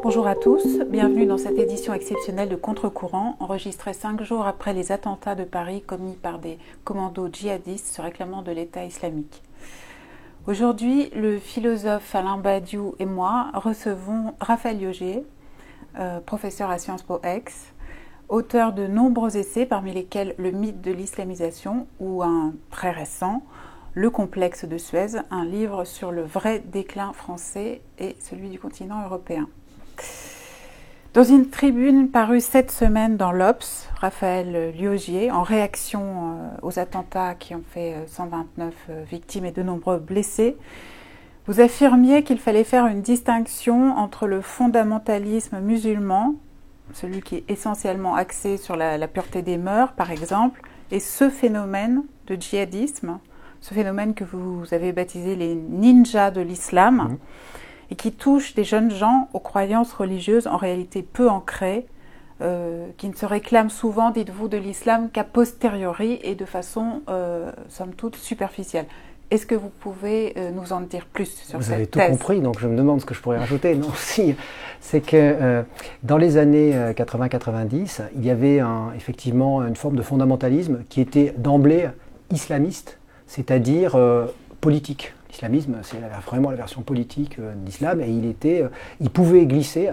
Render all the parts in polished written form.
Bonjour à tous, bienvenue dans cette édition exceptionnelle de Contre-courant, enregistrée 5 jours après les attentats de Paris commis par des commandos djihadistes se réclamant de l'État islamique. Aujourd'hui, le philosophe Alain Badiou et moi recevons Raphaël Yogé, professeur à Sciences Po Aix, auteur de nombreux essais, parmi lesquels Le mythe de l'islamisation ou un très récent, Le complexe de Suez, un livre sur le vrai déclin français et celui du continent européen. Dans une tribune parue cette semaine dans l'Obs, Raphaël Yogé, en réaction aux attentats qui ont fait 129 victimes et de nombreux blessés, vous affirmiez qu'il fallait faire une distinction entre le fondamentalisme musulman, celui qui est essentiellement axé sur la pureté des mœurs, par exemple, et ce phénomène de djihadisme, ce phénomène que vous avez baptisé les ninjas de l'islam, et qui touche des jeunes gens aux croyances religieuses en réalité peu ancrées, qui ne se réclament souvent, dites-vous, de l'islam qu'a posteriori et de façon, somme toute, superficielle. Est-ce que vous pouvez nous en dire plus sur cette thèse ? Vous avez tout compris, donc je me demande ce que je pourrais rajouter. Non, si, c'est que dans les années 80-90, il y avait effectivement une forme de fondamentalisme qui était d'emblée islamiste, c'est-à-dire politique. L'islamisme, c'est vraiment la version politique de l'islam, et il pouvait glisser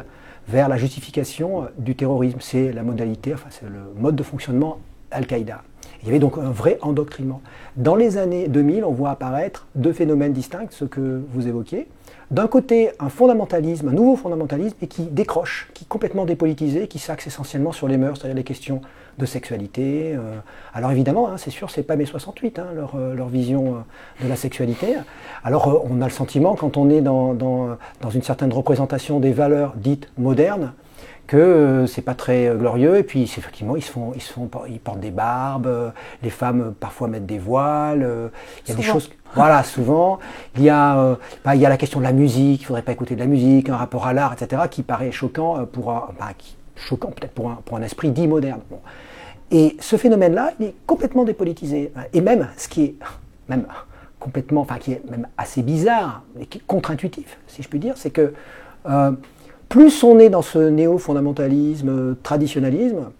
vers la justification du terrorisme. C'est la modalité, enfin c'est le mode de fonctionnement Al-Qaïda. Il y avait donc un vrai endoctrinement. Dans les années 2000, on voit apparaître deux phénomènes distincts, ceux que vous évoquiez. D'un côté, un fondamentalisme, un nouveau fondamentalisme, et qui décroche, qui est complètement dépolitisé, qui s'axe essentiellement sur les mœurs, c'est-à-dire les questions de sexualité. Alors évidemment, c'est sûr, c'est pas mai 68, leur vision de la sexualité. Alors on a le sentiment, quand on est dans une certaine représentation des valeurs dites modernes, que c'est pas très glorieux, et puis effectivement ils portent des barbes, les femmes parfois mettent des voiles, il y a des choses, voilà, souvent, il y a la question de la musique, il faudrait pas écouter de la musique, un rapport à l'art, etc., qui paraît choquant choquant peut-être pour un esprit dit moderne. Bon. Et ce phénomène-là, il est complètement dépolitisé, et même ce qui est même complètement, enfin qui est même assez bizarre, et qui est contre-intuitif, si je puis dire, c'est que plus on est dans ce néo-fondamentalisme, traditionnalisme,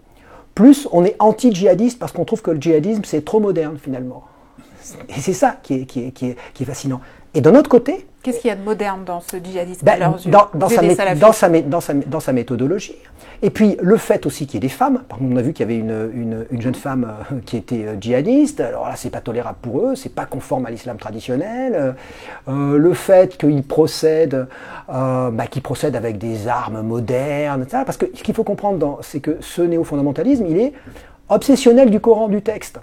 plus on est anti-djihadiste parce qu'on trouve que le djihadisme c'est trop moderne finalement. Et c'est ça qui est fascinant. Et d'un autre côté... Qu'est-ce qu'il y a de moderne dans ce djihadisme à leurs yeux dans sa méthodologie. Et puis le fait aussi qu'il y ait des femmes. Par exemple, on a vu qu'il y avait une jeune femme qui était djihadiste. Alors là, c'est pas tolérable pour eux, c'est pas conforme à l'islam traditionnel. Le fait qu'ils procèdent avec des armes modernes, etc. Parce que ce qu'il faut comprendre, c'est que ce néo-fondamentalisme, il est obsessionnel du Coran, du texte.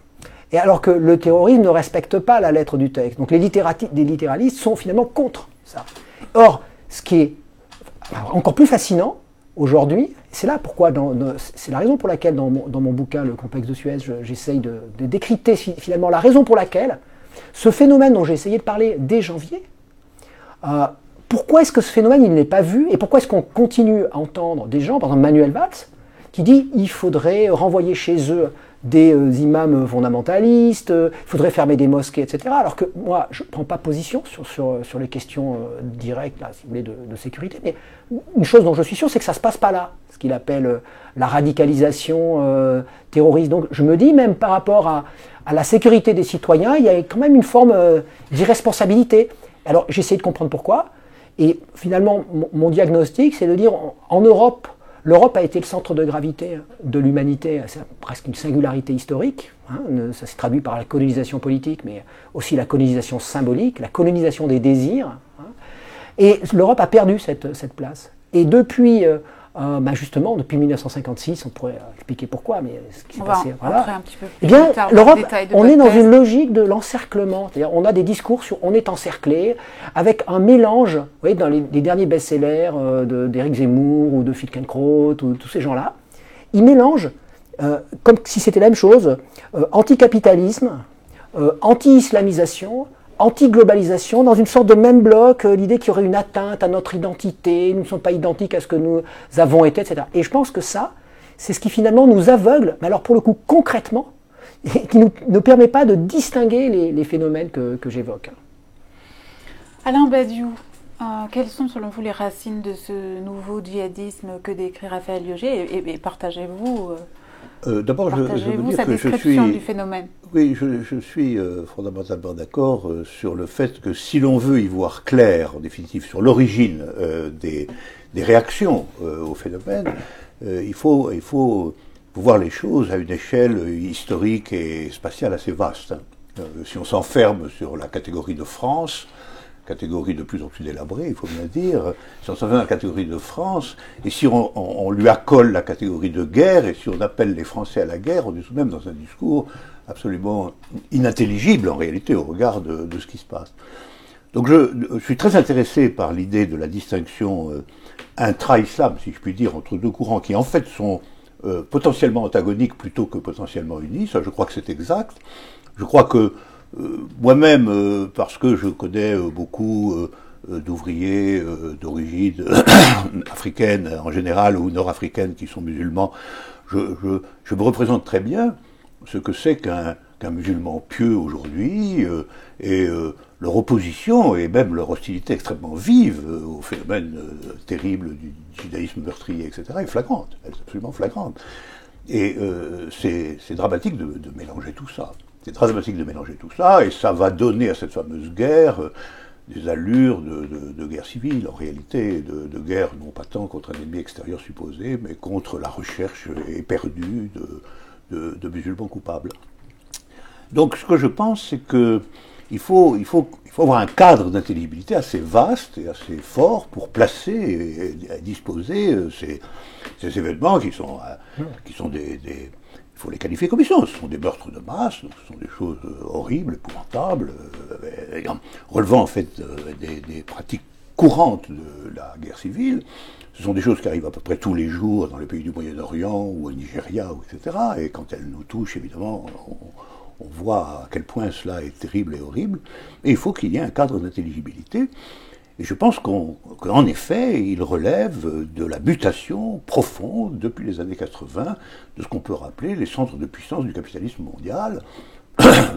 Et alors que le terrorisme ne respecte pas la lettre du texte. Donc les littéralistes sont finalement contre ça. Or, ce qui est encore plus fascinant aujourd'hui, c'est là pourquoi, c'est la raison pour laquelle dans mon bouquin Le complexe de Suez, j'essaye de décrypter finalement la raison pour laquelle ce phénomène dont j'ai essayé de parler dès janvier, pourquoi est-ce que ce phénomène il n'est pas vu, et pourquoi est-ce qu'on continue à entendre des gens, par exemple Manuel Valls, qui dit qu'il faudrait renvoyer chez eux des imams fondamentalistes, il faudrait fermer des mosquées, etc. Alors que moi, je ne prends pas position sur les questions directes, là, si vous voulez, de sécurité, mais une chose dont je suis sûr, c'est que ça ne se passe pas là, ce qu'il appelle la radicalisation terroriste. Donc je me dis, même par rapport à la sécurité des citoyens, il y a quand même une forme d'irresponsabilité. Alors j'essaie de comprendre pourquoi, et finalement, mon diagnostic, c'est de dire, en Europe, l'Europe a été le centre de gravité de l'humanité, c'est presque une singularité historique, ça s'est traduit par la colonisation politique, mais aussi la colonisation symbolique, la colonisation des désirs, et l'Europe a perdu cette place. Et depuis, justement, depuis 1956, on pourrait expliquer pourquoi, mais ce qui s'est passé, voilà. Un petit peu plus Eh bien, l'Europe, on est dans thèse. une logique de l'encerclement, c'est-à-dire on a des discours sur on est encerclé, avec un mélange, vous voyez, dans les derniers best-sellers d'Éric Zemmour ou de Finkielkraut ou tous ces gens-là, ils mélangent, comme si c'était la même chose, anticapitalisme, anti-islamisation, anti-globalisation, dans une sorte de même bloc, l'idée qu'il y aurait une atteinte à notre identité, nous ne sommes pas identiques à ce que nous avons été, etc. Et je pense que ça, c'est ce qui finalement nous aveugle, mais alors pour le coup concrètement, et qui ne permet pas de distinguer les phénomènes que j'évoque. Alain Badiou, Quelles sont selon vous les racines de ce nouveau djihadisme que décrit Raphaël Lioget et partagez-vous D'abord, je veux dire sa que description du phénomène. Oui, je suis fondamentalement d'accord sur le fait que si l'on veut y voir clair, en définitive, sur l'origine des réactions au phénomène, il faut voir les choses à une échelle historique et spatiale assez vaste. Si on s'enferme sur la catégorie de France, catégorie de plus en plus délabrée, il faut bien dire, si on s'en fait dans la catégorie de France, et si on lui accole la catégorie de guerre, et si on appelle les Français à la guerre, on est tout de même dans un discours absolument inintelligible en réalité au regard de ce qui se passe. Donc je suis très intéressé par l'idée de la distinction intra-islam, si je puis dire, entre deux courants qui en fait sont potentiellement antagoniques plutôt que potentiellement unis. Ça, je crois que c'est exact. Je crois que moi-même, parce que je connais beaucoup d'ouvriers d'origine africaine en général ou nord-africaine qui sont musulmans, je me représente très bien ce que c'est qu'un musulman pieux aujourd'hui et leur opposition et même leur hostilité extrêmement vive au phénomène terrible du judaïsme meurtrier, etc. est flagrante, elle est absolument flagrante. Et c'est dramatique de mélanger tout ça. C'est dramatique de mélanger tout ça, et ça va donner à cette fameuse guerre des allures de guerre civile, en réalité, de guerre non pas tant contre un ennemi extérieur supposé, mais contre la recherche éperdue de musulmans coupables. Donc ce que je pense, c'est qu'il faut avoir un cadre d'intelligibilité assez vaste et assez fort pour placer et disposer ces événements qui sont des il faut les qualifier comme ils sont. Ce sont des meurtres de masse, ce sont des choses horribles, épouvantables, relevant en fait des pratiques courantes de la guerre civile. Ce sont des choses qui arrivent à peu près tous les jours dans les pays du Moyen-Orient ou au Nigeria, etc. Et quand elles nous touchent, évidemment, on voit à quel point cela est terrible et horrible. Et il faut qu'il y ait un cadre d'intelligibilité. Et je pense qu'en effet, il relève de la mutation profonde depuis les années 80 de ce qu'on peut rappeler les centres de puissance du capitalisme mondial.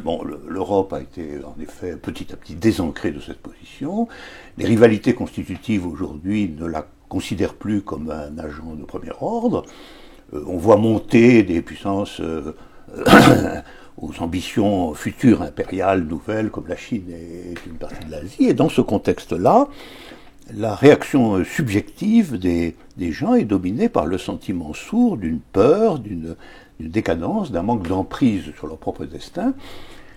Bon, l'Europe a été en effet petit à petit désancrée de cette position. Les rivalités constitutives aujourd'hui ne la considèrent plus comme un agent de premier ordre. On voit monter des puissances aux ambitions futures impériales nouvelles comme la Chine et une partie de l'Asie. Et dans ce contexte-là, la réaction subjective des gens est dominée par le sentiment sourd d'une peur, d'une décadence, d'un manque d'emprise sur leur propre destin,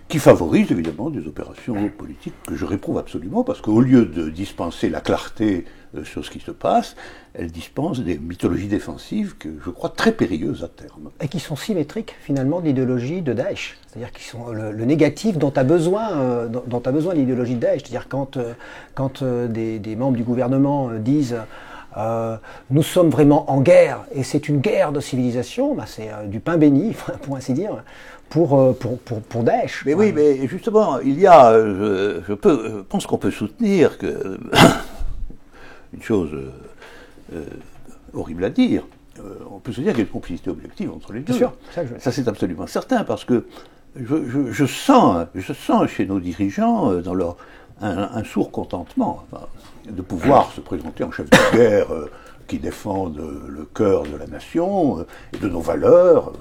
qui favorise évidemment des opérations politiques que je réprouve absolument, parce qu'au lieu de dispenser la clarté sur ce qui se passe, elle dispense des mythologies défensives que je crois très périlleuses à terme. Et qui sont symétriques finalement de l'idéologie de Daesh. C'est-à-dire qu'ils sont le négatif dont a besoin l'idéologie de Daesh. C'est-à-dire quand des membres du gouvernement disent nous sommes vraiment en guerre et c'est une guerre de civilisation, bah c'est du pain béni, pour ainsi dire, pour Daesh. Mais oui, mais justement, il y a, je pense qu'on peut soutenir que une chose horrible à dire, on peut se dire qu'il y a une complicité objective entre les deux. Bien sûr, ça c'est absolument certain, parce que je sens chez nos dirigeants dans leur un sourd contentement de pouvoir se présenter en chef de guerre qui défendent le cœur de la nation et de nos valeurs.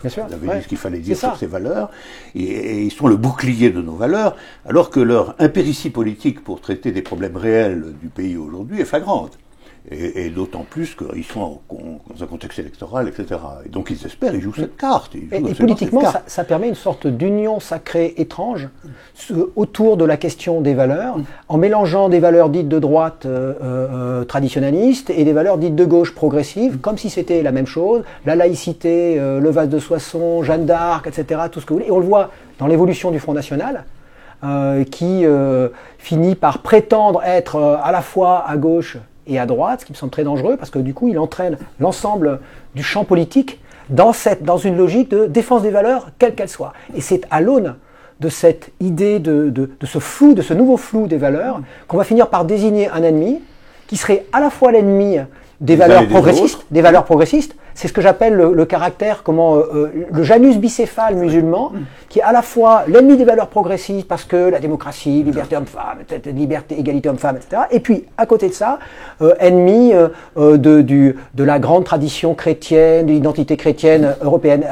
Bien sûr, vous avez dit ce qu'il fallait dire sur ces valeurs, et ils sont le bouclier de nos valeurs, alors que leur impéritie politique pour traiter des problèmes réels du pays aujourd'hui est flagrante. Et d'autant plus qu'ils sont dans un contexte électoral, etc. Et donc ils espèrent, ils jouent cette carte. Et politiquement, ça permet une sorte d'union sacrée étrange autour de la question des valeurs, en mélangeant des valeurs dites de droite traditionnalistes et des valeurs dites de gauche progressives, comme si c'était la même chose, la laïcité, le vase de Soissons, Jeanne d'Arc, etc., tout ce que vous voulez. Et on le voit dans l'évolution du Front National, qui finit par prétendre être à la fois à gauche et à droite, ce qui me semble très dangereux, parce que du coup, il entraîne l'ensemble du champ politique dans une logique de défense des valeurs, quelles qu'elles soient. Et c'est à l'aune de cette idée de ce flou, de ce nouveau flou des valeurs, qu'on va finir par désigner un ennemi qui serait à la fois l'ennemi des valeurs progressistes, c'est ce que j'appelle le caractère, le Janus bicéphale musulman, qui est à la fois l'ennemi des valeurs progressistes, parce que la démocratie, liberté homme-femme, liberté, égalité homme-femme, etc. Et puis, à côté de ça, ennemi de la grande tradition chrétienne, de l'identité chrétienne européenne,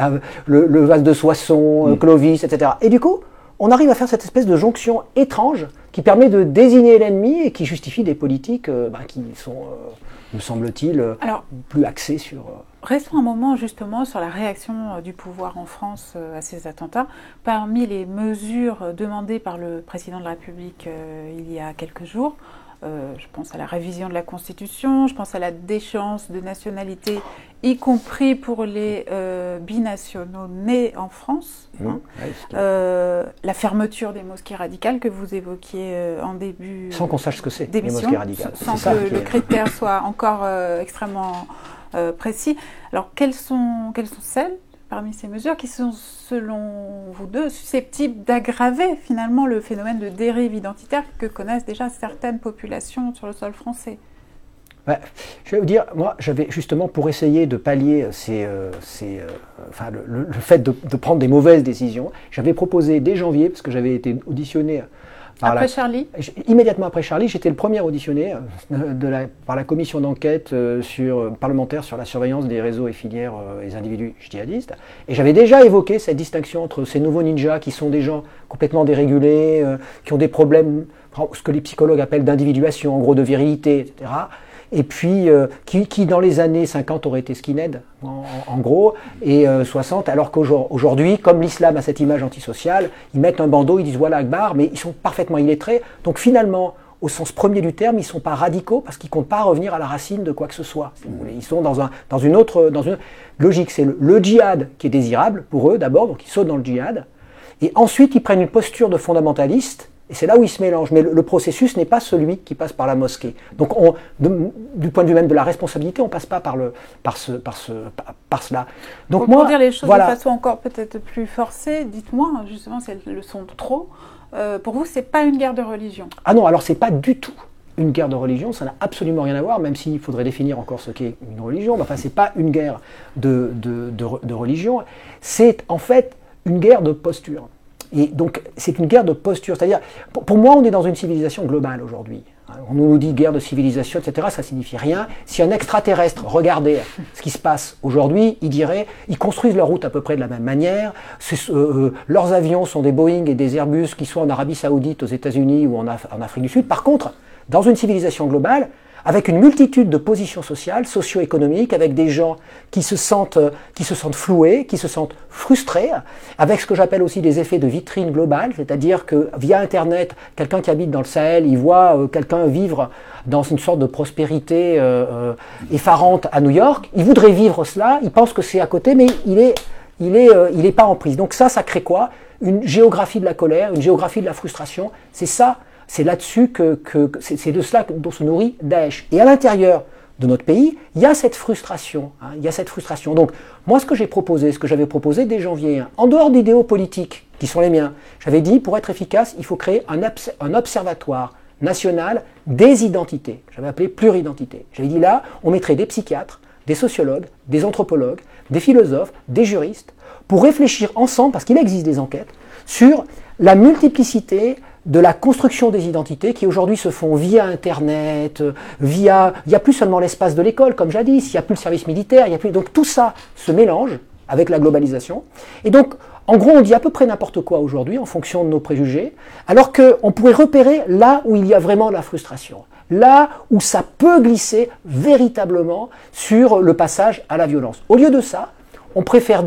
le vase de Soissons, Clovis, etc. Et du coup, on arrive à faire cette espèce de jonction étrange qui permet de désigner l'ennemi et qui justifie des politiques qui sont, me semble-t-il, plus axées sur... Restons un moment justement sur la réaction du pouvoir en France à ces attentats. Parmi les mesures demandées par le président de la République il y a quelques jours, je pense à la révision de la Constitution, je pense à la déchéance de nationalité, y compris pour les binationaux nés en France, la fermeture des mosquées radicales que vous évoquiez en début sans qu'on sache ce que c'est, les mosquées radicales. Sans que le critère soit encore extrêmement précis. Alors, quelles sont celles parmi ces mesures qui sont, selon vous deux, susceptibles d'aggraver finalement le phénomène de dérive identitaire que connaissent déjà certaines populations sur le sol français? Je vais vous dire, moi, j'avais justement, pour essayer de pallier le fait de prendre des mauvaises décisions, j'avais proposé dès janvier, parce que j'avais été auditionné immédiatement après Charlie, j'étais le premier auditionné par la commission d'enquête parlementaire sur la surveillance des réseaux et filières et individus djihadistes. Et j'avais déjà évoqué cette distinction entre ces nouveaux ninjas qui sont des gens complètement dérégulés, qui ont des problèmes, ce que les psychologues appellent d'individuation, en gros de virilité, etc. Et puis qui dans les années 50 auraient été skinhead, en gros, et 60, alors qu'aujourd'hui, comme l'islam a cette image antisociale, ils mettent un bandeau, ils disent voilà Akbar, mais ils sont parfaitement illettrés. Donc finalement, au sens premier du terme, ils ne sont pas radicaux parce qu'ils ne comptent pas revenir à la racine de quoi que ce soit. Si vous voulez. Ils sont dans une autre logique. C'est le djihad qui est désirable pour eux d'abord, donc ils sautent dans le djihad, et ensuite ils prennent une posture de fondamentaliste. Et c'est là où ils se mélangent. Mais le processus n'est pas celui qui passe par la mosquée. Donc, du point de vue même de la responsabilité, on ne passe pas par cela. Donc, pour dire les choses de façon encore peut-être plus forcée, dites-moi, justement, si elles le sont trop, pour vous, ce n'est pas une guerre de religion? Ah non, alors ce n'est pas du tout une guerre de religion, ça n'a absolument rien à voir, même s'il faudrait définir encore ce qu'est une religion. Mais enfin, ce n'est pas une guerre de religion. C'est en fait une guerre de posture. Et donc, c'est une guerre de posture. C'est-à-dire, pour moi, on est dans une civilisation globale aujourd'hui. On nous dit guerre de civilisation, etc. Ça ne signifie rien. Si un extraterrestre regardait ce qui se passe aujourd'hui, il dirait ils construisent leur route à peu près de la même manière. Leurs avions sont des Boeing et des Airbus qui sont en Arabie Saoudite, aux États-Unis ou en Afrique du Sud. Par contre, dans une civilisation globale, avec une multitude de positions sociales, socio-économiques, avec des gens qui se sentent floués, qui se sentent frustrés, avec ce que j'appelle aussi des effets de vitrine globale, c'est-à-dire que via Internet, quelqu'un qui habite dans le Sahel, il voit quelqu'un vivre dans une sorte de prospérité effarante à New York, il voudrait vivre cela, il pense que c'est à côté, mais il est pas en prise. Donc ça crée quoi? Une géographie de la colère, une géographie de la frustration, c'est ça. C'est là-dessus c'est de cela dont se nourrit Daesh. Et à l'intérieur de notre pays, il y a cette frustration. Il y a cette frustration. Donc, moi, ce que j'avais proposé dès janvier, en dehors d'idéaux politiques qui sont les miens, j'avais dit, pour être efficace, il faut créer un observatoire national des identités. J'avais appelé pluridentité. J'avais dit là, on mettrait des psychiatres, des sociologues, des anthropologues, des philosophes, des juristes, pour réfléchir ensemble, parce qu'il existe des enquêtes, sur la multiplicité de la construction des identités qui aujourd'hui se font via Internet, il n'y a plus seulement l'espace de l'école comme jadis, il n'y a plus le service militaire, donc tout ça se mélange avec la globalisation. Et donc, en gros, on dit à peu près n'importe quoi aujourd'hui en fonction de nos préjugés, alors qu'on pourrait repérer là où il y a vraiment la frustration, là où ça peut glisser véritablement sur le passage à la violence. Au lieu de ça, on préfère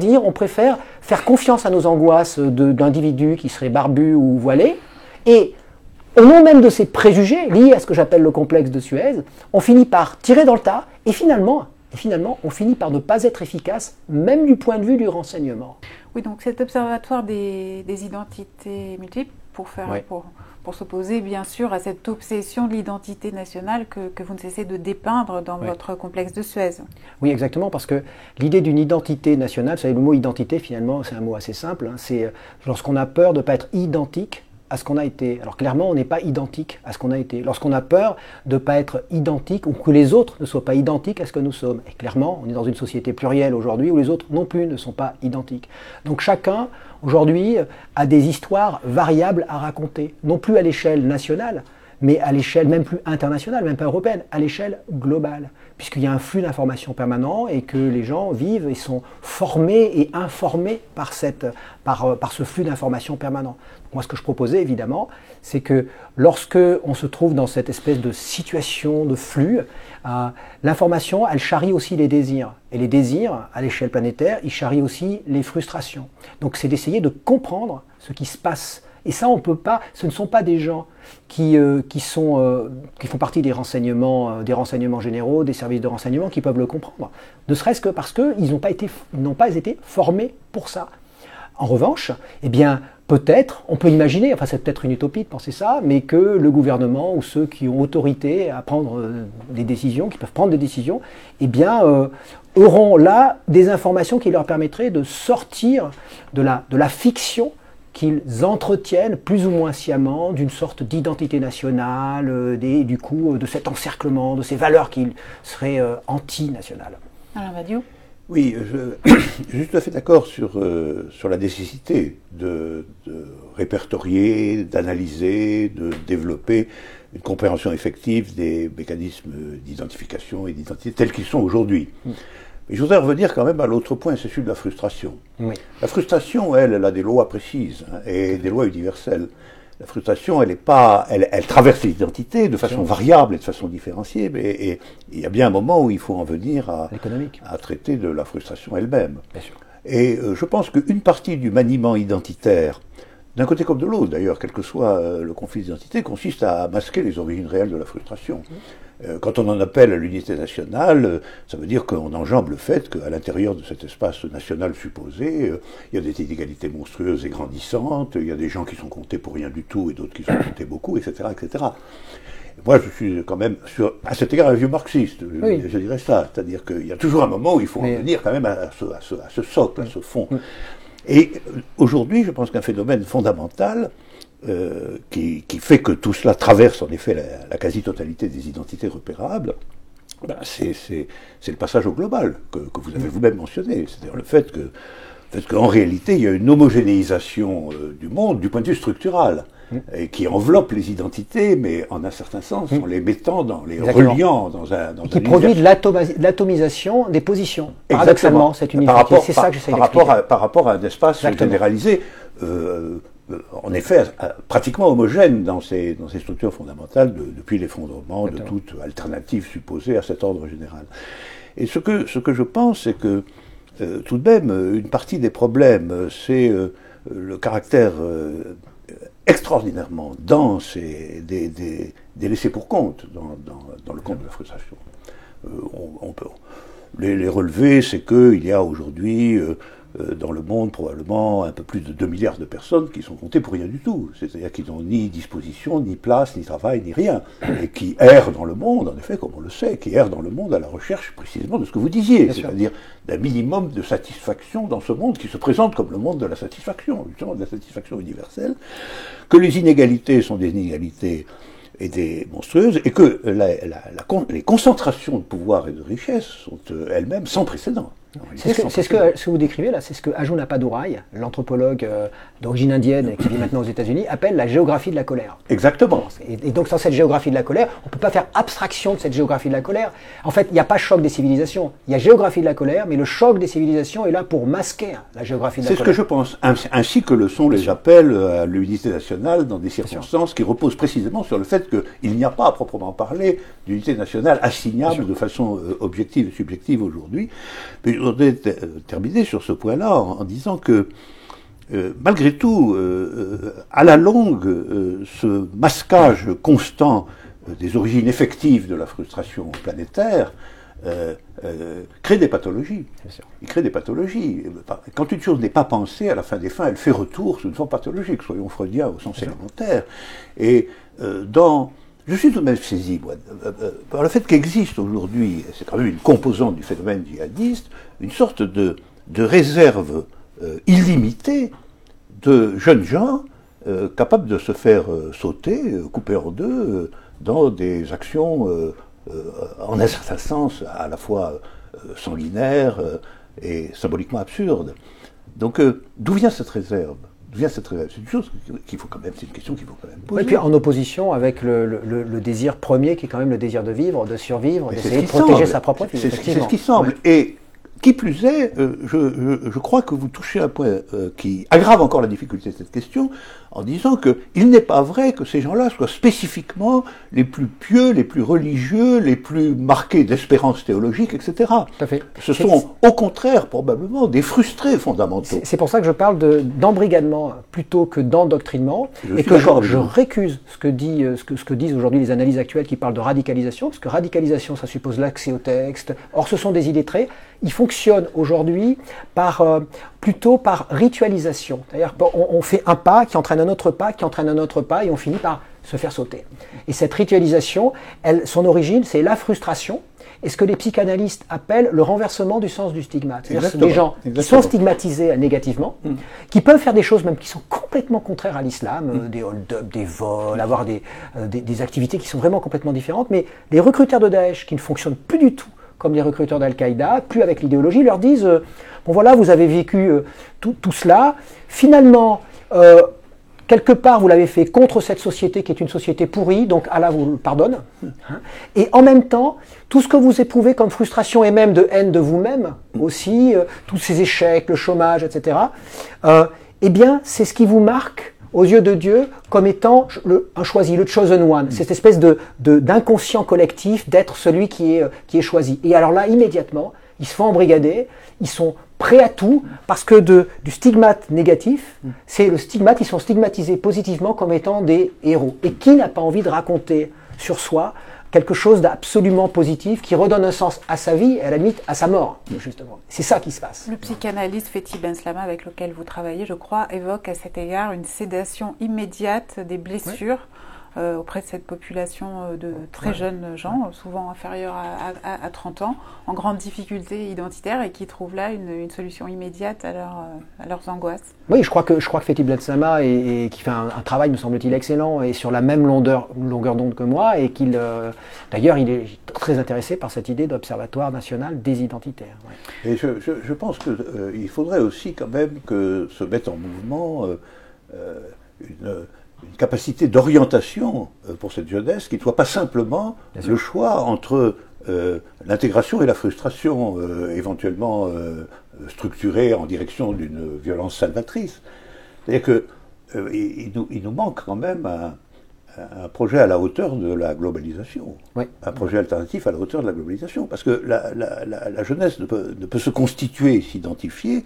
faire confiance à nos angoisses d'individus qui seraient barbus ou voilés, et au nom même de ces préjugés, liés à ce que j'appelle le complexe de Suez, on finit par tirer dans le tas, et finalement, on finit par ne pas être efficace, même du point de vue du renseignement. Oui, donc cet observatoire des identités multiples, pour s'opposer bien sûr à cette obsession de l'identité nationale que vous ne cessez de dépeindre dans votre complexe de Suez. Oui, exactement, parce que l'idée d'une identité nationale, vous savez, le mot identité, finalement, c'est un mot assez simple, c'est lorsqu'on a peur de ne pas être identique à ce qu'on a été. Alors clairement, on n'est pas identique à ce qu'on a été. Lorsqu'on a peur de ne pas être identique ou que les autres ne soient pas identiques à ce que nous sommes. Et clairement, on est dans une société plurielle aujourd'hui où les autres non plus ne sont pas identiques. Donc chacun, aujourd'hui, a des histoires variables à raconter. Non plus à l'échelle nationale, mais à l'échelle même plus internationale, même pas européenne, à l'échelle globale. Puisqu'il y a un flux d'informations permanent et que les gens vivent et sont formés et informés par ce flux d'informations permanent. Moi, ce que je proposais, évidemment, c'est que lorsque on se trouve dans cette espèce de situation de flux, l'information, elle charrie aussi les désirs. Et les désirs, à l'échelle planétaire, ils charrient aussi les frustrations. Donc c'est d'essayer de comprendre ce qui se passe. Et ça, on peut pas. Ce ne sont pas des gens qui font partie des renseignements généraux, des services de renseignement, qui peuvent le comprendre. Ne serait-ce que parce qu'ils n'ont pas été formés pour ça. En revanche, eh bien, peut-être, on peut imaginer, enfin c'est peut-être une utopie de penser ça, mais que le gouvernement ou ceux qui ont autorité à prendre des décisions, qui peuvent prendre des décisions, eh bien, auront là des informations qui leur permettraient de sortir de la fiction qu'ils entretiennent plus ou moins sciemment d'une sorte d'identité nationale, du coup de cet encerclement, de ces valeurs qui seraient anti-nationales. Alain Badiou ? Oui, je suis tout à fait d'accord sur la nécessité de répertorier, d'analyser, de développer une compréhension effective des mécanismes d'identification et d'identité tels qu'ils sont aujourd'hui. Mais je voudrais revenir quand même à l'autre point, c'est celui de la frustration. Oui. La frustration, elle a des lois précises et des lois universelles. La frustration, elle traverse l'identité de façon variable et de façon différenciée, mais il y a bien un moment où il faut en venir à traiter de la frustration elle-même. Et je pense qu'une partie du maniement identitaire, d'un côté comme de l'autre d'ailleurs, quel que soit le conflit d'identité, consiste à masquer les origines réelles de la frustration. Quand on en appelle à l'unité nationale, ça veut dire qu'on enjambe le fait qu'à l'intérieur de cet espace national supposé, il y a des inégalités monstrueuses et grandissantes, il y a des gens qui sont comptés pour rien du tout et d'autres qui sont comptés beaucoup, etc. etc. Moi, je suis quand même, à cet égard, un vieux marxiste, je dirais ça. C'est-à-dire qu'il y a toujours un moment où il faut en venir quand même à ce socle, à ce fond. Et aujourd'hui, je pense qu'un phénomène fondamental qui fait que tout cela traverse en effet la quasi-totalité des identités repérables, c'est le passage au global que vous avez vous-même mentionné. C'est-à-dire le fait qu'en réalité, il y a une homogénéisation du monde du point de vue structural, et qui enveloppe les identités, mais en un certain sens, en les mettant reliant dans un qui produit de l'atomisation des positions. Paradoxalement, cette unité. C'est ça que j'essaie d'expliquer. Par rapport à un espace généralisé, en effet, pratiquement homogène dans ces structures fondamentales depuis l'effondrement de toute alternative supposée à cet ordre général. Et ce que je pense, c'est que tout de même, une partie des problèmes, c'est le caractère extraordinairement dense et des laissés pour compte dans le compte de la frustration. On peut les relever, c'est qu'il y a aujourd'hui dans le monde probablement un peu plus de 2 milliards de personnes qui sont comptées pour rien du tout, c'est-à-dire qui n'ont ni disposition, ni place, ni travail, ni rien, et qui errent dans le monde, en effet, comme on le sait, qui errent dans le monde à la recherche précisément de ce que vous disiez, c'est-à-dire d'un minimum de satisfaction dans ce monde qui se présente comme le monde de la satisfaction, justement de la satisfaction universelle, que les inégalités sont des inégalités et des monstrueuses, et que les concentrations de pouvoir et de richesse sont elles-mêmes sans précédent. C'est ce que vous décrivez là, c'est ce que Arjuna Padurai, l'anthropologue d'origine indienne qui vit maintenant aux États-Unis, appelle la géographie de la colère. Exactement. Et donc dans cette géographie de la colère, on ne peut pas faire abstraction de cette géographie de la colère. En fait, il n'y a pas choc des civilisations. Il y a géographie de la colère, mais le choc des civilisations est là pour masquer la géographie de la colère. C'est ce que je pense, ainsi que le sont les appels à l'unité nationale dans des circonstances qui reposent précisément sur le fait qu'il n'y a pas à proprement parler d'unité nationale assignable de façon objective et subjective aujourd'hui. Mais je voudrais terminer sur ce point-là en disant que, malgré tout, à la longue, ce masquage constant des origines effectives de la frustration planétaire crée des pathologies. Il crée des pathologies. Quand une chose n'est pas pensée, à la fin des fins, elle fait retour sous une forme pathologique, soyons freudiens au sens élémentaire. Et je suis tout de même saisi, moi, par le fait qu'existe aujourd'hui, c'est quand même une composante du phénomène djihadiste, une sorte de réserve illimitée de jeunes gens capable de se faire sauter, couper en deux, dans des actions en un certain sens à la fois sanguinaires et symboliquement absurdes. Donc d'où vient cette réserve? C'est une chose qu'il faut quand même, c'est une question qu'il faut quand même poser. Et puis en opposition avec le désir premier qui est quand même le désir de vivre, de survivre, d'essayer de protéger sa propre vie. C'est ce qui semble. Ouais. Et qui plus est, je crois que vous touchez un point qui aggrave encore la difficulté de cette question en disant qu'il n'est pas vrai que ces gens-là soient spécifiquement les plus pieux, les plus religieux, les plus marqués d'espérance théologique, etc. Tout à fait. Ce sont au contraire probablement des frustrés fondamentaux. C'est pour ça que je parle d'embrigadement plutôt que d'endoctrinement et que je récuse ce que disent aujourd'hui les analyses actuelles qui parlent de radicalisation, parce que radicalisation ça suppose l'accès au texte. Or ce sont des illettrés. Ils fonctionnent aujourd'hui plutôt par ritualisation. C'est-à-dire qu'on fait un pas qui entraîne un autre pas, qui entraîne un autre pas, et on finit par se faire sauter. Et cette ritualisation, son origine, c'est la frustration, et ce que les psychanalystes appellent le renversement du sens du stigmate. C'est-à-dire que des gens qui sont stigmatisés négativement, qui peuvent faire des choses même qui sont complètement contraires à l'islam, des hold-up, des vols, avoir des activités qui sont vraiment complètement différentes, mais les recruteurs de Daesh qui ne fonctionnent plus du tout comme les recruteurs d'Al-Qaïda, plus avec l'idéologie, leur disent bon voilà, vous avez vécu tout cela, finalement, quelque part, vous l'avez fait contre cette société qui est une société pourrie, donc Allah vous le pardonne. Et en même temps, tout ce que vous éprouvez comme frustration et même de haine de vous-même, aussi, tous ces échecs, le chômage, etc., eh bien, c'est ce qui vous marque aux yeux de Dieu comme étant un choisi, le chosen one, cette espèce d'inconscient collectif d'être celui qui est choisi. Et alors là, immédiatement, ils se font embrigader, ils sont prêts à tout, parce que du stigmate négatif, c'est le stigmate, ils sont stigmatisés positivement comme étant des héros. Et qui n'a pas envie de raconter sur soi quelque chose d'absolument positif qui redonne un sens à sa vie et à la limite à sa mort, justement. C'est ça qui se passe. Le psychanalyste Fethi Benslama, avec lequel vous travaillez, je crois, évoque à cet égard une sédation immédiate des blessures auprès de cette population de très jeunes gens, souvent inférieurs à 30 ans, en grande difficulté identitaire et qui trouvent là une solution immédiate à leurs angoisses. Oui, je crois que Fethi Benslama qui fait un travail, me semble-t-il, excellent et sur la même longueur d'onde que moi et d'ailleurs, il est très intéressé par cette idée d'observatoire national des identitaires. Ouais. Et je pense qu'il faudrait aussi quand même que se mette en mouvement une capacité d'orientation pour cette jeunesse qui ne soit pas simplement le choix entre l'intégration et la frustration, éventuellement structurée en direction d'une violence salvatrice. C'est-à-dire qu'il nous manque quand même un projet à la hauteur de la globalisation, un projet alternatif à la hauteur de la globalisation, parce que la jeunesse ne peut se constituer, s'identifier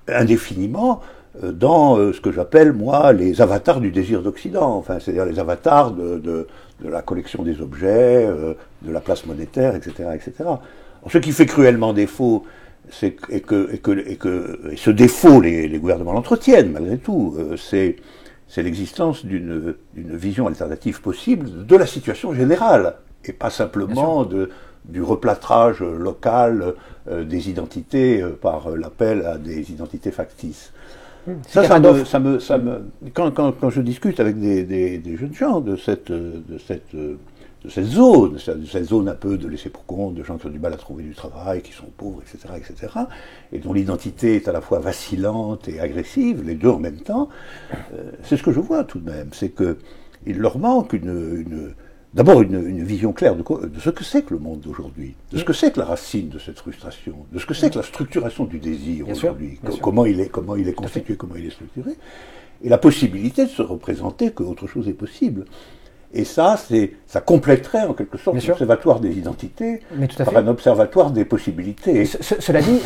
indéfiniment dans ce que j'appelle, moi, les avatars du désir d'Occident, enfin, c'est-à-dire les avatars de la collection des objets, de la place monétaire, etc., etc. Alors, ce qui fait cruellement défaut, et ce défaut, les gouvernements l'entretiennent, malgré tout, c'est l'existence d'une vision alternative possible de la situation générale, et pas simplement du replâtrage local des identités par l'appel à des identités factices. Quand je discute avec des jeunes gens de cette zone un peu de laisser pour compte, de gens qui ont du mal à trouver du travail, qui sont pauvres, etc., etc., et dont l'identité est à la fois vacillante et agressive, les deux en même temps, c'est ce que je vois tout de même, c'est qu'il leur manque d'abord une vision claire de ce que c'est que le monde d'aujourd'hui, de ce que c'est que la racine de cette frustration, de ce que c'est que la structuration du désir aujourd'hui, comment il est constitué, comment il est structuré, et la possibilité de se représenter qu'autre chose est possible. Et ça complèterait en quelque sorte l'observatoire des identités par un observatoire des possibilités. Cela dit,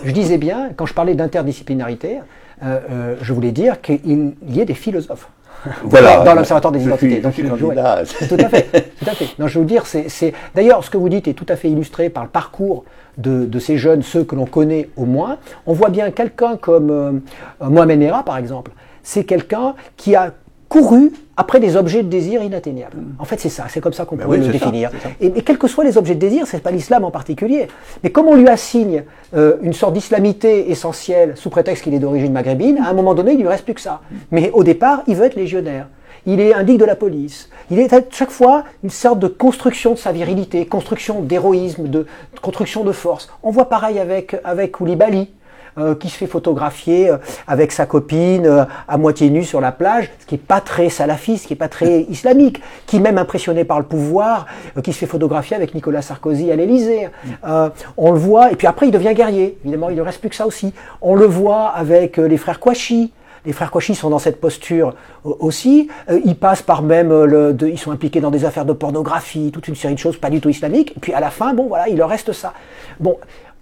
je disais bien, quand je parlais d'interdisciplinarité, je voulais dire qu'il y ait des philosophes. Voilà, dans l'observatoire des identités. Donc, candidat. Tout à fait. Non, je veux dire, d'ailleurs, ce que vous dites est tout à fait illustré par le parcours de ces jeunes, ceux que l'on connaît au moins. On voit bien quelqu'un comme Mohamed Merah, par exemple. C'est quelqu'un qui a couru après des objets de désir inatteignables. En fait, c'est ça, c'est comme ça qu'on pourrait le définir. Et quels que soient les objets de désir, c'est pas l'islam en particulier. Mais comme on lui assigne une sorte d'islamité essentielle sous prétexte qu'il est d'origine maghrébine, à un moment donné, il lui reste plus que ça. Mais au départ, il veut être légionnaire. Il est indique de la police. Il est à chaque fois une sorte de construction de sa virilité, construction d'héroïsme, construction de force. On voit pareil avec Koulibaly, qui se fait photographier avec sa copine à moitié nue sur la plage, ce qui n'est pas très salafiste, ce qui n'est pas très islamique, qui même impressionné par le pouvoir, qui se fait photographier avec Nicolas Sarkozy à l'Élysée. On le voit, et puis après il devient guerrier, évidemment il ne reste plus que ça aussi. On le voit avec les frères Kouachi. Les frères Kouachi sont dans cette posture aussi. Ils passent par même, ils sont impliqués dans des affaires de pornographie, toute une série de choses pas du tout islamiques. Et puis à la fin, bon voilà, il leur reste ça. Bon,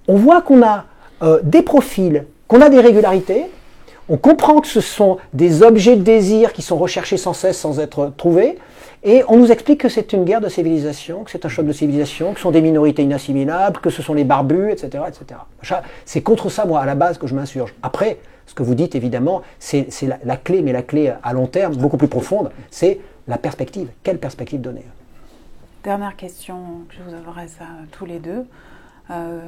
on voit qu'on a des profils, qu'on a des régularités. On comprend que ce sont des objets de désir qui sont recherchés sans cesse, sans être trouvés. Et on nous explique que c'est une guerre de civilisation, que c'est un choc de civilisation, que ce sont des minorités inassimilables, que ce sont les barbus, etc., etc. C'est contre ça, moi, à la base, que je m'insurge. Après, ce que vous dites, évidemment, c'est la clé, mais la clé à long terme, beaucoup plus profonde, c'est la perspective. Quelle perspective donner? Dernière question que je vous adresse à tous les deux.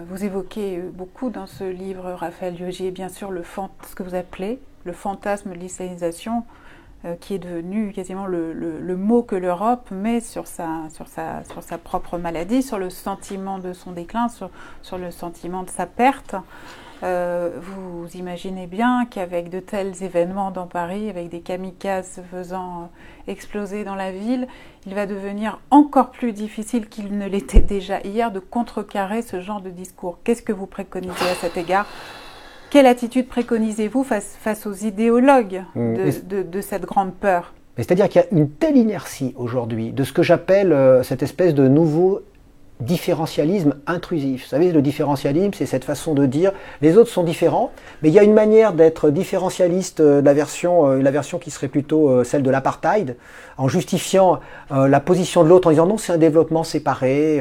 Vous évoquez beaucoup dans ce livre, Raphaël Liogier, bien sûr, ce que vous appelez le fantasme de l'islamisation, qui est devenu quasiment le mot que l'Europe met sur sa propre maladie, sur le sentiment de son déclin, sur le sentiment de sa perte. Vous imaginez bien qu'avec de tels événements dans Paris, avec des kamikazes faisant exploser dans la ville, il va devenir encore plus difficile qu'il ne l'était déjà hier de contrecarrer ce genre de discours. Qu'est-ce que vous préconisez à cet égard? Quelle attitude préconisez-vous face aux idéologues de cette grande peur? C'est-à-dire qu'il y a une telle inertie aujourd'hui de ce que j'appelle cette espèce de nouveau différentialisme intrusif. Vous savez, le différentialisme, c'est cette façon de dire les autres sont différents, mais il y a une manière d'être différentialiste la version qui serait plutôt celle de l'apartheid, en justifiant la position de l'autre en disant non, c'est un développement séparé,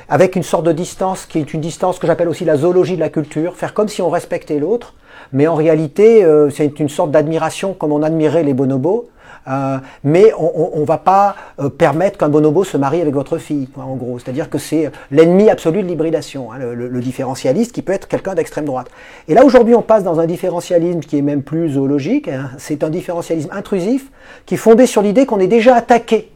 avec une sorte de distance qui est une distance que j'appelle aussi la zoologie de la culture, faire comme si on respectait l'autre, mais en réalité, c'est une sorte d'admiration comme on admirait les bonobos. Mais on ne va pas permettre qu'un bonobo se marie avec votre fille, en gros. C'est-à-dire que c'est l'ennemi absolu de l'hybridation, hein, le différentialiste qui peut être quelqu'un d'extrême droite. Et là, aujourd'hui, on passe dans un différentialisme qui est même plus zoologique. Hein, c'est un différentialisme intrusif qui est fondé sur l'idée qu'on est déjà attaqué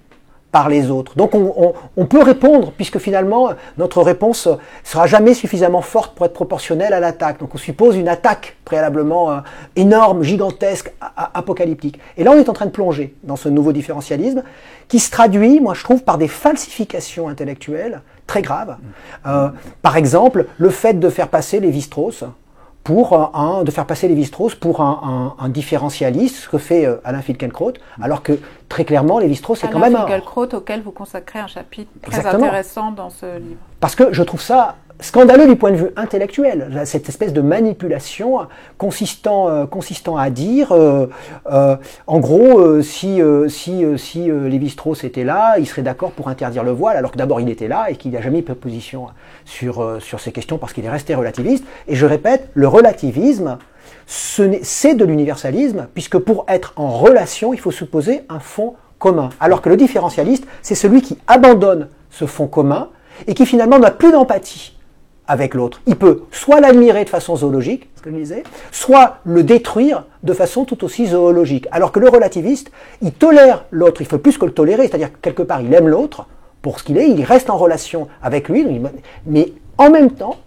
par les autres. Donc on peut répondre, puisque finalement, notre réponse sera jamais suffisamment forte pour être proportionnelle à l'attaque. Donc on suppose une attaque préalablement énorme, gigantesque, apocalyptique. Et là, on est en train de plonger dans ce nouveau différentialisme qui se traduit, moi je trouve, par des falsifications intellectuelles très graves. Par exemple, le fait de faire passer Lévi-Strauss pour un différentialiste, ce que fait Alain Finkielkraut, alors que très clairement, Lévi-Strauss c'est quand même Alain Finkielkraut, auquel vous consacrez un chapitre très intéressant dans ce livre. Parce que je trouve ça scandaleux du point de vue intellectuel, cette espèce de manipulation consistant à dire, en gros, si Lévi-Strauss était là, il serait d'accord pour interdire le voile, alors que d'abord il était là et qu'il n'a jamais pris position sur ces questions parce qu'il est resté relativiste. Et je répète, le relativisme, c'est de l'universalisme, puisque pour être en relation, il faut supposer un fond commun. Alors que le différentialiste, c'est celui qui abandonne ce fond commun et qui finalement n'a plus d'empathie avec l'autre. Il peut soit l'admirer de façon zoologique, ce que je disais, soit le détruire de façon tout aussi zoologique. Alors que le relativiste, il tolère l'autre, il fait plus que le tolérer, c'est-à-dire que quelque part il aime l'autre pour ce qu'il est, il reste en relation avec lui, mais en même temps,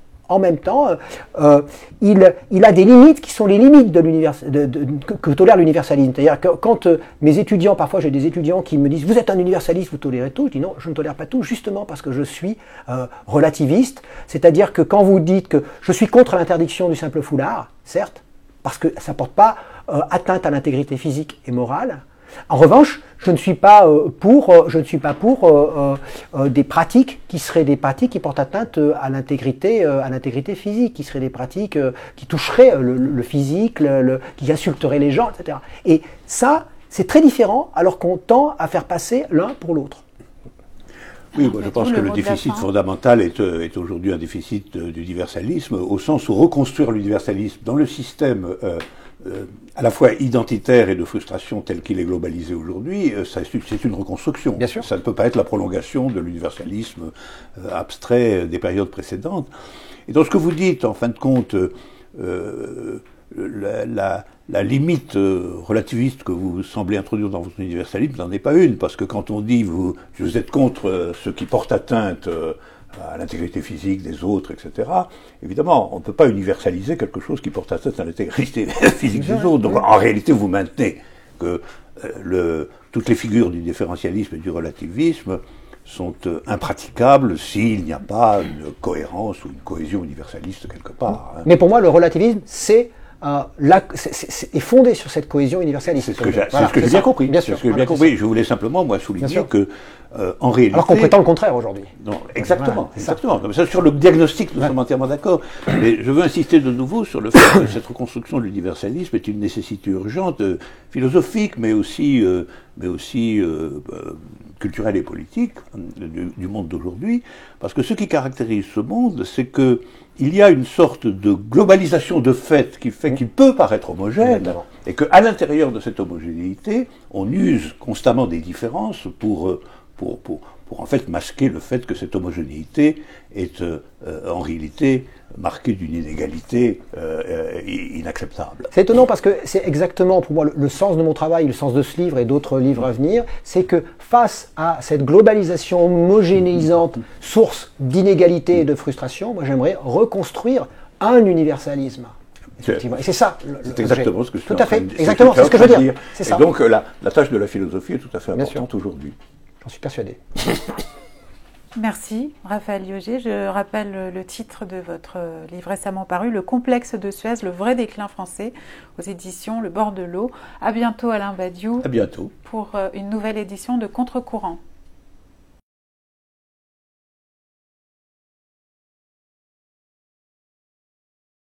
il a des limites qui sont les limites que tolère l'universalisme. C'est-à-dire que quand mes étudiants, parfois j'ai des étudiants qui me disent « Vous êtes un universaliste, vous tolérez tout », je dis « Non, je ne tolère pas tout, justement parce que je suis relativiste. » C'est-à-dire que quand vous dites que je suis contre l'interdiction du simple foulard, certes, parce que ça ne porte pas atteinte à l'intégrité physique et morale, en revanche, je ne suis pas pour des pratiques qui seraient des pratiques qui portent atteinte à l'intégrité physique, qui seraient des pratiques qui toucheraient le physique, qui insulteraient les gens, etc. Et ça, c'est très différent, alors qu'on tend à faire passer l'un pour l'autre. Oui, moi je pense que le déficit fondamental est aujourd'hui un déficit du universalisme, au sens où reconstruire l'universalisme dans le système à la fois identitaire et de frustration tel qu'il est globalisé aujourd'hui, c'est une reconstruction. Bien sûr. Ça ne peut pas être la prolongation de l'universalisme abstrait des périodes précédentes. Et dans ce que vous dites, en fin de compte, la limite relativiste que vous semblez introduire dans votre universalisme n'en est pas une, parce que quand on dit vous êtes contre ceux qui portent atteinte à l'intégrité physique des autres, etc., évidemment, on ne peut pas universaliser quelque chose qui porte atteinte à l'intégrité physique des autres. Donc en réalité, vous maintenez que toutes les figures du différentialisme et du relativisme sont impraticables s'il n'y a pas une cohérence ou une cohésion universaliste quelque part. Hein. Mais pour moi, le relativisme, est fondé sur cette cohésion universaliste. C'est ce que j'ai bien compris. Bien sûr. C'est ce que j'ai bien compris. Je voulais simplement, moi, souligner que, en réalité... Alors qu'on prétend le contraire aujourd'hui. Non, exactement. Voilà, exactement. Ça, sur le diagnostic, nous sommes entièrement d'accord. Mais je veux insister de nouveau sur le fait que cette reconstruction de l'universalisme est une nécessité urgente, philosophique, mais aussi culturelle et politique du monde d'aujourd'hui. Parce que ce qui caractérise ce monde, c'est que il y a une sorte de globalisation de fait qui fait qu'il peut paraître homogène, et qu'à l'intérieur de cette homogénéité, on use constamment des différences pour en fait masquer le fait que cette homogénéité est en réalité marquée d'une inégalité inacceptable. C'est étonnant parce que c'est exactement pour moi le sens de mon travail, le sens de ce livre et d'autres livres à venir, c'est que face à cette globalisation homogénéisante, source d'inégalité et de frustration, moi j'aimerais reconstruire un universalisme. Et c'est ça. C'est exactement ce que je suis Tout à fait. Exactement, c'est ce que je veux dire. Et ça. Donc la tâche de la philosophie est tout à fait importante aujourd'hui. J'en suis persuadé. Merci, Raphaël Lioger. Je rappelle le titre de votre livre récemment paru, Le complexe de Suez, le vrai déclin français, aux éditions Le Bord de l'eau. À bientôt, Alain Badiou. À bientôt. Pour une nouvelle édition de Contre-courant.